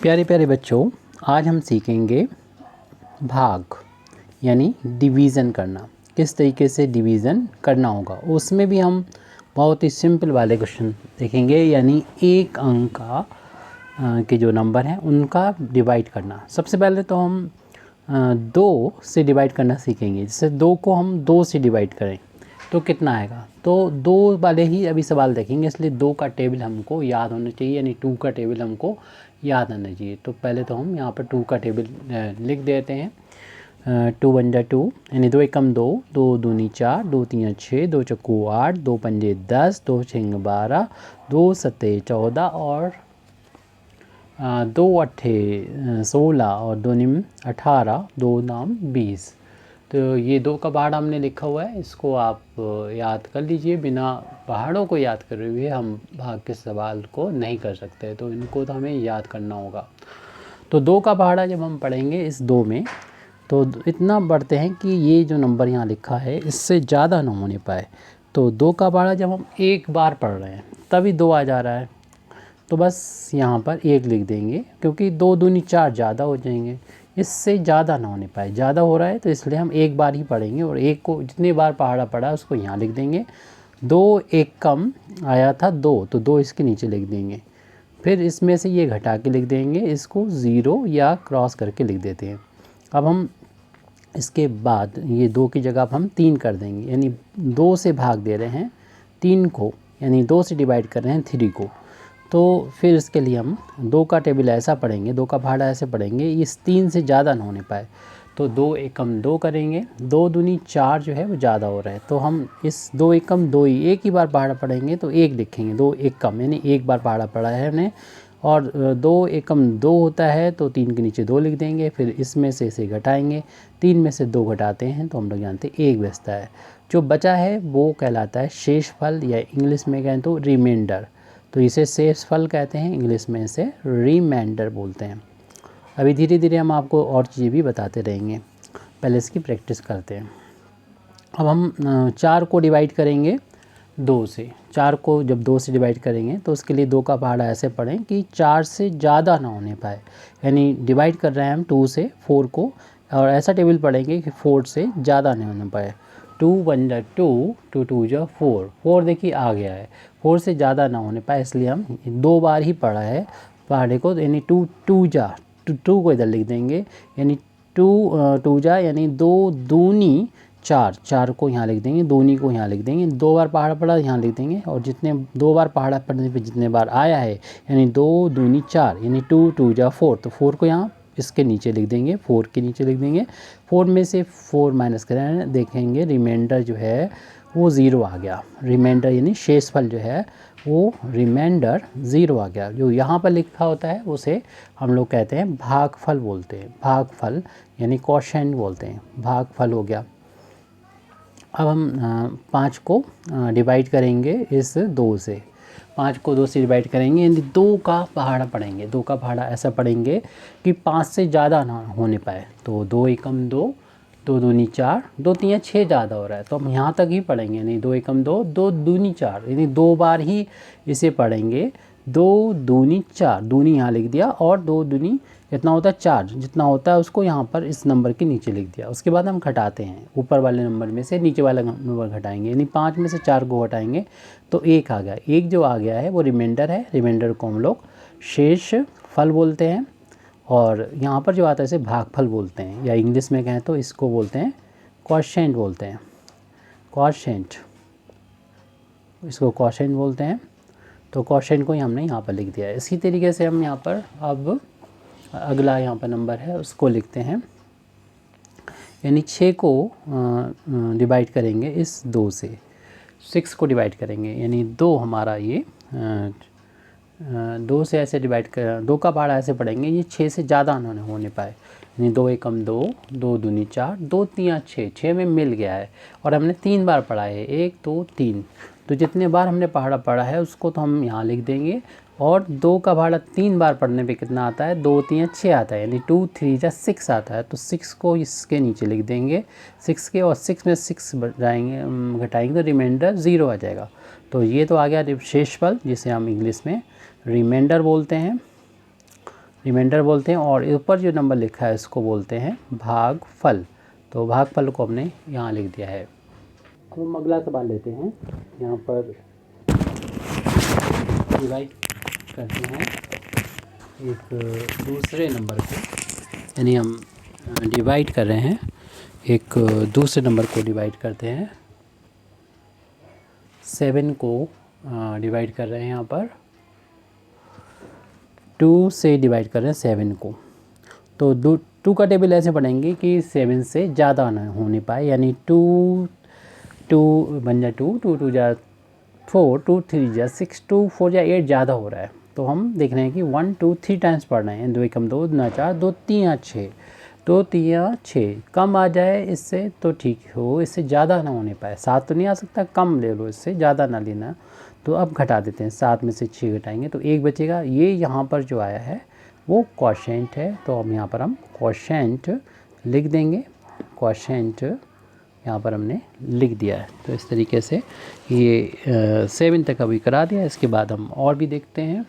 प्यारे प्यारे बच्चों, आज हम सीखेंगे भाग यानी डिवीज़न करना। किस तरीके से डिवीज़न करना होगा, उसमें भी हम बहुत ही सिंपल वाले क्वेश्चन देखेंगे। यानी एक अंक का के जो नंबर हैं उनका डिवाइड करना। सबसे पहले तो हम 2 से डिवाइड करना सीखेंगे। जैसे 2 को हम 2 से डिवाइड करें तो कितना आएगा। तो 2 वाले ही अभी सवाल देखेंगे, इसलिए 2 का टेबल हमको याद होना चाहिए, यानी 2 का टेबल हमको याद आना चाहिए। तो पहले तो हम यहाँ पर 2 का टेबल लिख देते हैं। 2 वन जा 2 यानी 2 एकम 2, 2 दूनी 4, 2 तीन 6, 2 चक्कू 8, 2 पंजे 10, 2 छिंग 12, 2 सत्ते 14 और 2 अट्ठे 16 और 2 निम 18, 2 नाम 20। तो ये 2 का पहाड़ हमने लिखा हुआ है, इसको आप याद कर लीजिए। बिना पहाड़ों को याद करे हुए हम भाग के सवाल को नहीं कर सकते, तो इनको तो हमें याद करना होगा। तो 2 का पहाड़ा जब हम पढ़ेंगे इस 2 में, तो इतना बढ़ते हैं कि ये जो नंबर यहाँ लिखा है इससे ज़्यादा ना होने पाए। तो 2 का पहाड़ा जब हम एक बार पढ़ रहे हैं तभी 2 आ जा रहा है, तो बस यहाँ पर 1 लिख देंगे, क्योंकि 2 दूनी 4 ज़्यादा हो जाएंगे, इससे ज़्यादा ना होने पाए। ज़्यादा हो रहा है तो इसलिए हम एक बार ही पढ़ेंगे, और 1 को जितनी बार पहाड़ा पड़ा उसको यहाँ लिख देंगे। 2 एक कम आया था 2, तो 2 इसके नीचे लिख देंगे। फिर इसमें से ये घटा के लिख देंगे, इसको 0 या क्रॉस करके लिख देते हैं। अब हम इसके बाद ये 2 की जगह अब हम 3 कर देंगे, यानी 2 से भाग दे रहे हैं 3 को, यानी 2 से डिवाइड कर रहे हैं 3 को। तो फिर इसके लिए हम 2 का टेबल ऐसा पढ़ेंगे, 2 का पहाड़ा ऐसे पढ़ेंगे, इस 3 से ज़्यादा ना होने पाए। तो 2 एकम 2 करेंगे, 2 दूनी 4 जो है वो ज़्यादा हो रहा है, तो हम इस 2 एकम 2 ही एक ही बार पहाड़ा पढ़ेंगे, तो 1 लिखेंगे। 2 एकम यानी एक बार पहाड़ा पढ़ा है हमने, और 2 एकम 2 होता है तो 3 के नीचे 2 लिख देंगे। फिर इसमें से इसे घटाएंगे, 3 में से 2 घटाते हैं तो हम लोग जानते हैं 1 बचता है। जो बचा है वो कहलाता है शेषफल, या इंग्लिश में कहें तो रिमाइंडर। तो इसे शेषफल कहते हैं, इंग्लिश में इसे रिमाइंडर बोलते हैं। अभी धीरे धीरे हम आपको और चीज़ें भी बताते रहेंगे, पहले इसकी प्रैक्टिस करते हैं। अब हम 4 को डिवाइड करेंगे 2 से। 4 को जब 2 से डिवाइड करेंगे तो उसके लिए 2 का पहाड़ा ऐसे पढ़ें कि 4 से ज़्यादा ना होने पाए, यानी डिवाइड कर रहे हैं हम 2 से 4 को, और ऐसा टेबल पढ़ेंगे कि 4 से ज़्यादा नहीं होने पाए। 2 वन जा 2, 2 टू जा 4, 4 देखिए आ गया है, 4 से ज़्यादा ना होने पाए, इसलिए हम 2 बार ही पढ़ा है पहाड़े को, यानी 2 टू जा 2 को इधर लिख देंगे, यानी 2 टू जा यानी 2 दूनी 4, 4 को यहाँ लिख देंगे, दूनी को यहाँ लिख देंगे। 2 बार पहाड़ा पड़ा यहाँ लिख देंगे, और जितने 2 बार पहाड़ा पड़ने पे जितने बार आया है, यानी 2 दूनी 4 यानी 2 टू जा 4, तो 4 को यहाँ इसके नीचे लिख देंगे, 4 के नीचे लिख देंगे। 4 में से 4 माइनस करें, देखेंगे रिमाइंडर जो है वो 0 आ गया। रिमाइंडर यानी शेषफल जो है वो रिमाइंडर 0 आ गया। जो यहाँ पर लिखा होता है उसे हम लोग कहते हैं भागफल बोलते हैं। भागफल यानी क्वोशिएंट बोलते हैं, भागफल हो गया। अब हम 5 को डिवाइड करेंगे इस 2 से। 5 को 2 से डिवाइड करेंगे, यानी 2 का पहाड़ा पढ़ेंगे। 2 का पहाड़ा ऐसा पढ़ेंगे कि 5 से ज़्यादा ना होने पाए। तो 2 एकम 2, 2 दूनी 4, 2 तीन 6 ज़्यादा हो रहा है, तो हम यहाँ तक ही पढ़ेंगे, यानी 2 एकम 2, 2 दूनी 4, यानी 2 बार ही इसे पढ़ेंगे। 2 दूनी 4, दूनी यहाँ लिख दिया, और 2 दूनी जितना होता है 4, जितना होता है उसको यहाँ पर इस नंबर के नीचे लिख दिया। उसके बाद हम घटाते हैं, ऊपर वाले नंबर में से नीचे वाला नंबर घटाएंगे, यानी 5 में से 4 को घटाएंगे तो 1 आ गया। 1 जो आ गया है वो रिमाइंडर है। रिमाइंडर को हम लोग शेष फल बोलते हैं, और यहाँ पर जो आता है इसे भागफल बोलते हैं, या इंग्लिश में कहें तो इसको बोलते हैं क्वोशिएंट बोलते हैं। क्वोशिएंट, इसको क्वोशिएंट बोलते हैं। तो क्वोशिएंट को ही हमने यहाँ पर लिख दिया है। इसी तरीके से हम यहाँ पर अब अगला यहाँ पर नंबर है उसको लिखते हैं, यानी 6 को डिवाइड करेंगे इस 2 से। 6 को डिवाइड करेंगे, यानी 2 हमारा ये 2 से ऐसे डिवाइड कर, 2 का पहाड़ा ऐसे पढ़ेंगे, ये 6 से ज़्यादा ना होने पाए, यानी 2 एकम 2, 2 दूनी 4, 2 तीन 6, 6 में मिल गया है, और हमने 3 बार पढ़ा है, 1 2 3। तो जितने बार हमने पहाड़ा पढ़ा है उसको तो हम यहाँ लिख देंगे, और 2 का पहाड़ा 3 बार पढ़ने पे कितना आता है, 2 तीन 6 आता है, यानी 2 3 जा 6 आता है। तो 6 को इसके नीचे लिख देंगे, 6 के, और 6 में 6 घटाएंगे तो रिमाइंडर 0 आ जाएगा। तो ये तो आ गया शेषफल, जिसे हम इंग्लिश में रिमाइंडर बोलते हैं। रिमाइंडर बोलते हैं, और ऊपर जो नंबर लिखा है इसको बोलते हैं भागफल। तो भागफल को हमने यहाँ लिख दिया है। अब हम अगला सवाल लेते हैं। यहाँ पर डिवाइड करते हैं एक दूसरे नंबर को, यानी हम डिवाइड कर रहे हैं, एक दूसरे नंबर को डिवाइड करते हैं। 7 को डिवाइड कर रहे हैं, यहाँ पर 2 से डिवाइड कर रहे हैं 7 को। तो 2 का टेबल ऐसे पढ़ेंगे कि 7 से ज़्यादा ना होने पाए, यानी 2 बन जा 2, 2 जा 4, 2 3 जा 6, 2 4 जा 8 ज़्यादा हो रहा है। तो हम देख रहे हैं कि 1 2 3 टाइम्स पढ़ रहे हैं। 2 एकम 2, 2 4, 2 3 6, 2 3 6 कम आ जाए इससे तो ठीक हो, इससे ज़्यादा ना होने पाए। 7 तो नहीं आ सकता, कम ले लो, इससे ज़्यादा ना लेना। तो अब घटा देते हैं, 7 में से 6 घटाएंगे तो 1 बचेगा। ये यहाँ पर जो आया है वो क्वोशेंट है, तो हम यहाँ पर हम क्वोशेंट लिख देंगे। क्वोशेंट यहाँ पर हमने लिख दिया है। तो इस तरीके से ये 7 तक अभी करा दिया। इसके बाद हम और भी देखते हैं।